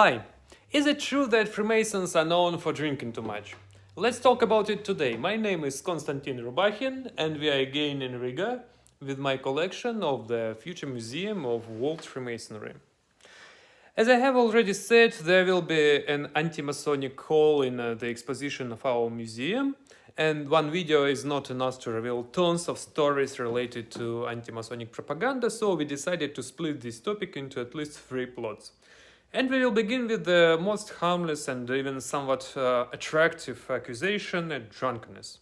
Hi, is it true that Freemasons are known for drinking too much? Let's talk about it today. My name is Konstantin Rubakhin and we are again in Riga with my collection of the future Museum of World Freemasonry. As I have already said, there will be an anti-Masonic hall in the exposition of our museum, and one video is not enough to reveal tons of stories related to anti-Masonic propaganda, so we decided to split this topic into at least 3 plots. And we will begin with the most harmless and even somewhat attractive accusation at drunkenness.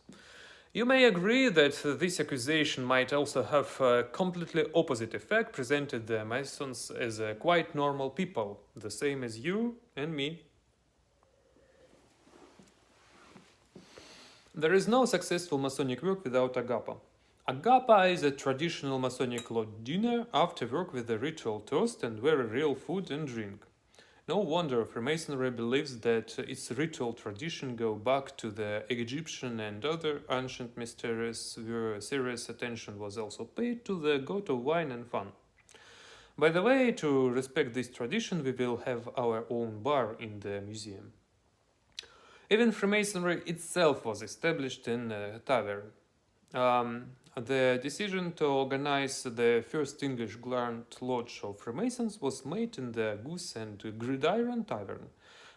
You may agree that this accusation might also have a completely opposite effect, presented the Masons as quite normal people, the same as you and me. There is no successful Masonic work without agapa. Agapa is a traditional Masonic lot dinner after work with a ritual toast and very real food and drink. No wonder Freemasonry believes that its ritual tradition go back to the Egyptian and other ancient mysteries where serious attention was also paid to the god of wine and fun. By the way, to respect this tradition, we will have our own bar in the museum. Even Freemasonry itself was established in a tavern. The decision to organize the first English Grand Lodge of Freemasons was made in the Goose and Gridiron Tavern.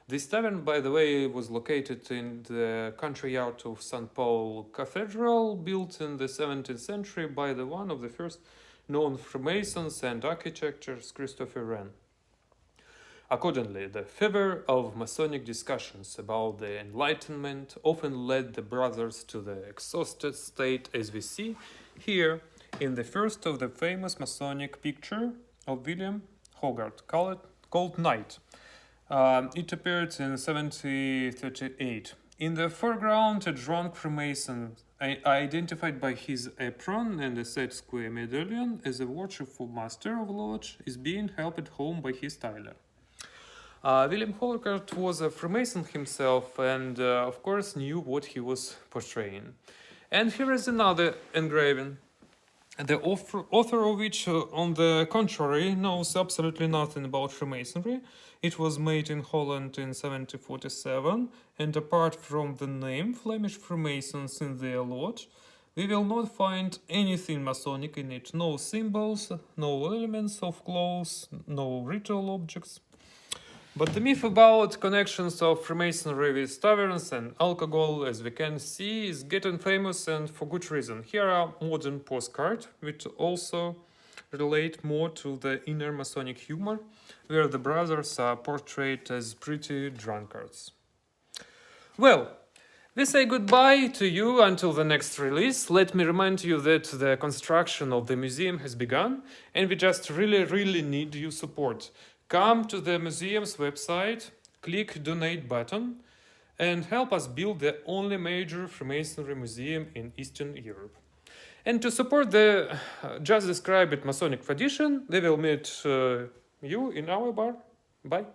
This tavern, by the way, was located in the country yard of St. Paul Cathedral, built in the 17th century by one of the first known Freemasons and architects, Christopher Wren. Accordingly, the fever of Masonic discussions about the Enlightenment often led the brothers to the exhausted state, as we see here in the first of the famous Masonic picture of William Hogarth called Night. It appeared in 1738. In the foreground, a drunk Freemason, identified by his apron and a set square medallion as a worshipful master of lodge, is being helped home by his tailor. William Hogarth was a Freemason himself and, of course, knew what he was portraying. And here is another engraving, the author of which, on the contrary, knows absolutely nothing about Freemasonry. It was made in Holland in 1747, and apart from the name Flemish Freemasons in their lodge, we will not find anything Masonic in it. No symbols, no elements of clothes, no ritual objects. But the myth about connections of Freemasonry with taverns and alcohol, as we can see, is getting famous, and for good reason. Here are modern postcards, which also relate more to the inner Masonic humor, where the brothers are portrayed as pretty drunkards. Well, we say goodbye to you until the next release. Let me remind you that the construction of the museum has begun, and we just really need your support. Come to the museum's website, click Donate button, and help us build the only major Freemasonry museum in Eastern Europe. And to support the just described Masonic tradition, we will meet you in our bar. Bye.